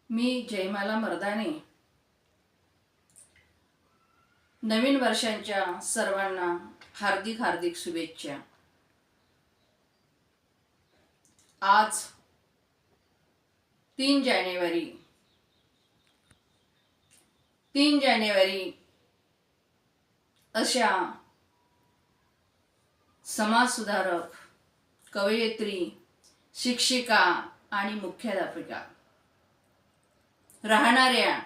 मी जयमाला मर्दाने नवीन वर्षांच्या सर्वांना हार्दिक हार्दिक शुभेच्छा। आज 3 जानेवारी 3 जानेवारी अशा समाजसुधारक, कवयित्री, शिक्षिका आणि मुख्याध्यापिका राहणाऱ्या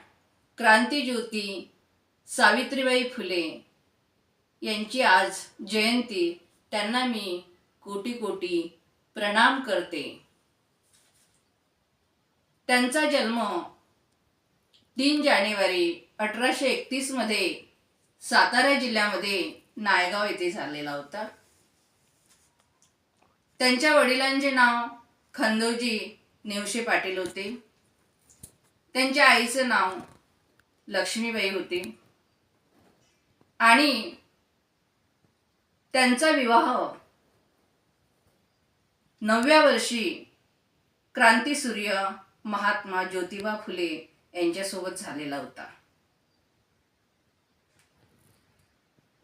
क्रांतिज्योती सावित्रीबाई फुले यांची आज जयंती। त्यांना मी कोटी कोटी प्रणाम करते। त्यांचा जन्म 3 जानेवारी 1831 मध्ये सातारा जिल्ह्यामध्ये नायगाव येथे झालेला होता। त्यांच्या वडिलांचे नाव खंदोजी नेवशे पाटील होते। त्यांच्या आईचे नाव लक्ष्मीबाई होते आणि त्यांचा विवाह 9व्या वर्षी क्रांतिसूर्य महात्मा ज्योतिबा फुले यांच्यासोबत झालेला होता।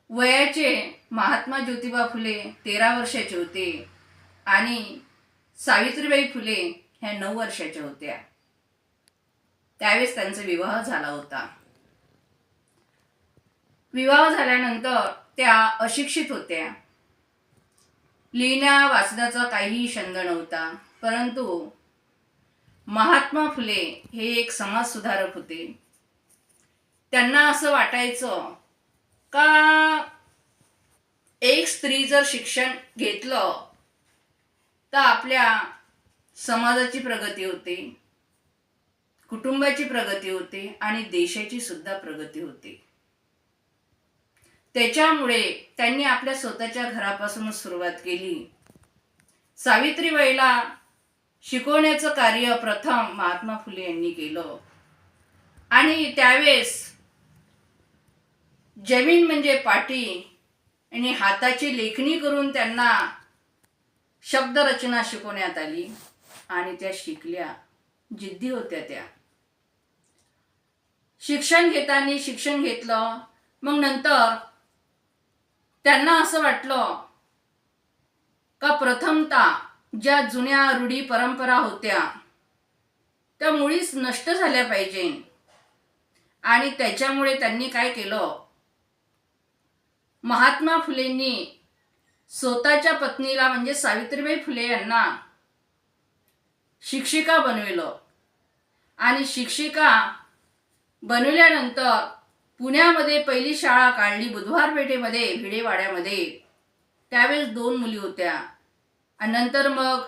वयाचे महात्मा ज्योतिबा फुले 13 वर्षाचे होते आणि सावित्रीबाई फुले ह्या 9 वर्षाच्या होत्या। त्यावेळेस त्यांचा विवाह झाला होता। विवाह झाल्यानंतर त्या अशिक्षित होत्या। लिहिण्या वाचण्याचा काहीही छंद नव्हता, परंतु महात्मा फुले हे एक समाजसुधारक होते। त्यांना असं वाटायचं का एक स्त्री जर शिक्षण घेतलं तर आपल्या समाजाची प्रगती होते, कुटुंबाची प्रगती होते आणि देशाची सुद्धा प्रगती होते। त्याच्यामुळे त्यांनी आपल्या स्वतःच्या घरापासून सुरुवात केली। सावित्रीबाईला शिकवण्याचं कार्य प्रथम महात्मा फुले यांनी केलं आणि त्यावेळेस जमीन म्हणजे पाटी आणि हाताची लेखणी करून त्यांना शब्दरचना शिकवण्यात आली आणि त्या शिकल्या। जिद्दी होत्या त्या। शिक्षण घेतलं। मग नंतर त्यांना असं वाटलं का प्रथमतः ज्या जुन्या रूढी परंपरा होत्या त्या मुळीच नष्ट झाल्या पाहिजे आणि त्याच्यामुळे त्यांनी काय केलं, महात्मा फुलेंनी स्वतःच्या पत्नीला म्हणजे सावित्रीबाई फुले यांना शिक्षिका बनविलं आणि शिक्षिका बनवल्यानंतर पुण्यामध्ये पहिली शाळा काढली, बुधवार पेठेमध्ये भिडेवाड्यामध्ये। त्यावेळेस 2 मुली होत्या आणि नंतर मग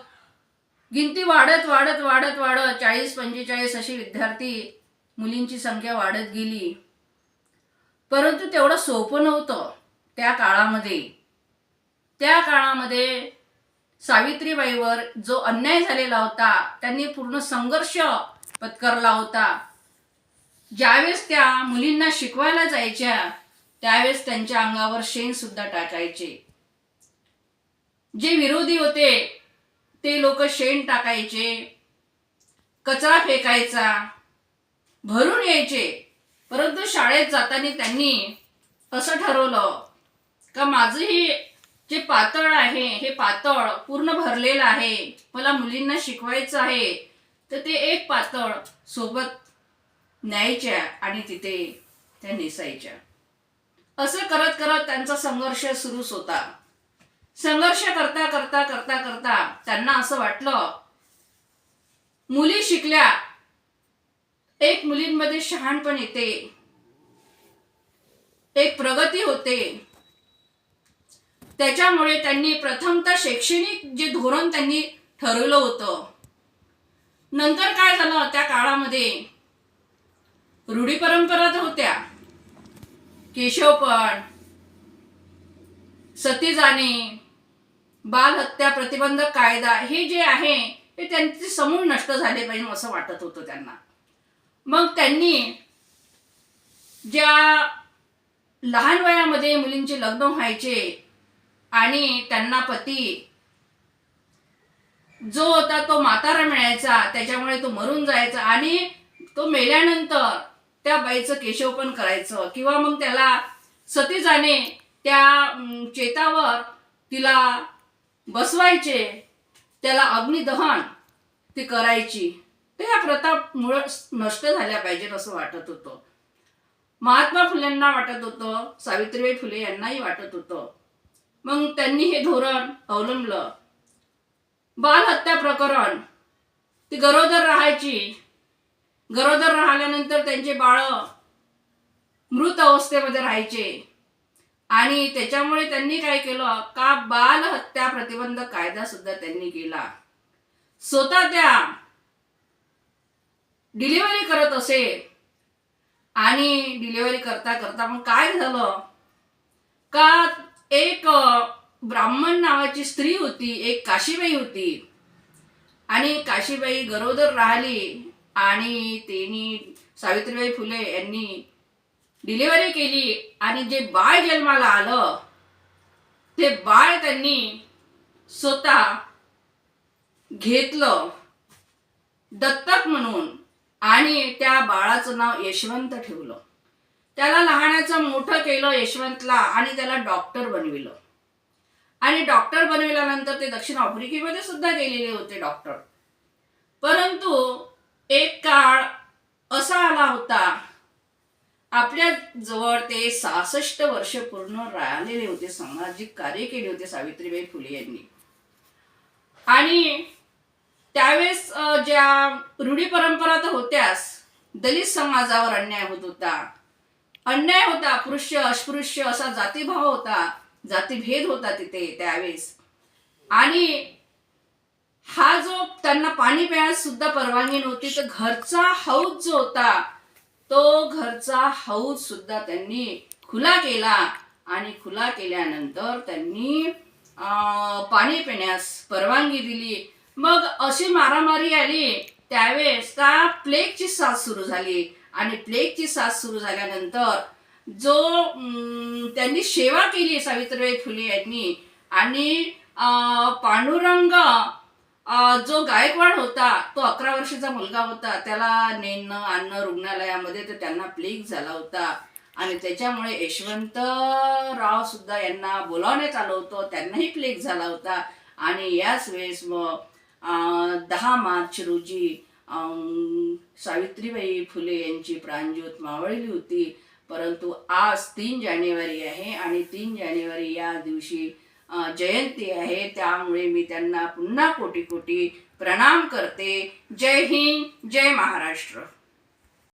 गिनती वाढत 40-45 अशी विद्यार्थी मुलींची संख्या वाढत गेली। परंतु तेवढं सोपं नव्हतं त्या काळामध्ये सावित्रीबाईवर जो अन्याय झालेला होता त्यांनी पूर्ण संघर्ष पत्करला होता। ज्यावेळेस त्या मुलींना शिकवायला जायच्या त्यावेळेस त्यांच्या अंगावर शेण सुद्धा टाकायचे। जे विरोधी होते ते लोक शेण टाकायचे, कचरा फेकायचा, भरून यायचे। परंतु शाळेत जाताना त्यांनी असं ठरवलं का माझं हे जे पातळ आहे हे पातळ पूर्ण भरलेलं आहे, मला मुलींना शिकवायचं आहे, तर ते एक पातळ सोबत न्यायच्या आणि तिथे त्या नेसायच्या। असं करत करत त्यांचा संघर्ष सुरूच होता। संघर्ष करता करता करता करता त्यांना असं वाटलं मुली शिकल्या, एक मुलींमध्ये शहाणपण येते, एक प्रगती होते। त्याच्यामुळे त्यांनी प्रथमतः शैक्षणिक जे धोरण त्यांनी ठरवलं होतं। नंतर काय झालं, त्या काळामध्ये रूढी परंपरा होत्या, केशवपण, सती जाणे, बालहत्या प्रतिबंधक कायदा हे जे आहे ते त्यांचे समूळ नष्ट झाले पाहिजे असं वाटत होतं त्यांना। मग त्यांनी ज्या लहान वयामध्ये मुलींचे लग्न व्हायचे आणि त्यांना पती जो होता तो म्हातारा मिळायचा, त्याच्यामुळे तो मरून जायचा आणि तो मेल्यानंतर त्या बाईचं केशवपण करायचं किंवा मग त्याला सतीजाने त्या चेतावर तिला बसवायचे, त्याला अग्निदहन ती करायची. तर ह्या प्रथा मुळ नष्ट झाल्या पाहिजेत असं वाटत होतं. महात्मा फुलेंना वाटत होतं, सावित्रीबाई फुले यांनाही वाटत होतं. मग त्यांनी हे धोरण अवलंबलं. बालहत्या प्रकरण, ती गरोदर राहायची. गरोदर राहिल्यानंतर त्यांचे बाळ मृत अवस्थेमध्ये राहायचे आणि त्याच्यामुळे त्यांनी काय केलं का बालहत्या प्रतिबंध कायदा सुद्धा त्यांनी केला. स्वतः त्या डिलिव्हरी करत असे आणि डिलिव्हरी करता करता मग काय झालं का एक ब्राह्मण नावाची स्त्री होती, एक काशीबाई होती आणि काशीबाई गरोदर राहिली आणि त्यांनी सावित्रीबाई फुले यांनी डिलिव्हरी केली आणि जे बाळ जन्माला आलं ते बाळ त्यांनी स्वतः घेतलं दत्तक म्हणून आणि त्या बाळाचं नाव यशवंत ठेवलं. त्याला लहानाचं मोठं केलं यशवंतला आणि त्याला डॉक्टर बनविलं. आणि डॉक्टर बनविल्यानंतर ते दक्षिण आफ्रिकेमध्ये सुद्धा गेलेले होते डॉक्टर. परंतु एक काळ असा आला होता, आपल्या जवळ ते 66 वर्ष पूर्ण राहिलेले होते, सामाजिक कार्य केले होते सावित्रीबाई फुले यांनी. आणि त्यावेळेस ज्या रूढी परंपरा तर होत्याच, दलित समाजावर अन्याय होत होता, अन्याय होता, पुरुष अस्पृश्य असा जातीभाव होता, जातीभेद होता तिथे त्यावेळेस. आणि हा जो त्यांना पाणी प्यायला सुद्धा परवानगी नव्हती, तर घरचा हौद जो होता तो घरचा हौद सुद्धा त्यांनी खुला केला आणि खुला केल्यानंतर त्यांनी पाणी पिण्यास परवानगी दिली. मग अशी मारामारी आली त्यावेळेस त्या प्लेगची साथ सुरू झाली आणि प्लेगची साथ सुरू झाल्यानंतर जो त्यांनी सेवा केली सावित्रीबाई फुले यांनी आणि पांडुरंग जो गायकवाड होता तो 11 वर्षाचा मुलगा होता, त्याला नेणं आणणं रुग्णालयामध्ये, तर त्यांना प्लेग झाला होता आणि त्याच्यामुळे यशवंतराव सुद्धा यांना बोलावण्यात आलं होतं, त्यांनाही प्लेग झाला होता. आणि याच वेळेस मग 10 मार्च रोजी सावित्रीबाई फुले यांची प्राणज्योत मावळली होती. परंतु आज 3 जानेवारी आहे आणि 3 जानेवारी या दिवशी जयंती आहे, त्यामुळे मी त्यांना पुन्हा कोटी कोटी प्रणाम करते. जय हिंद, जय महाराष्ट्र.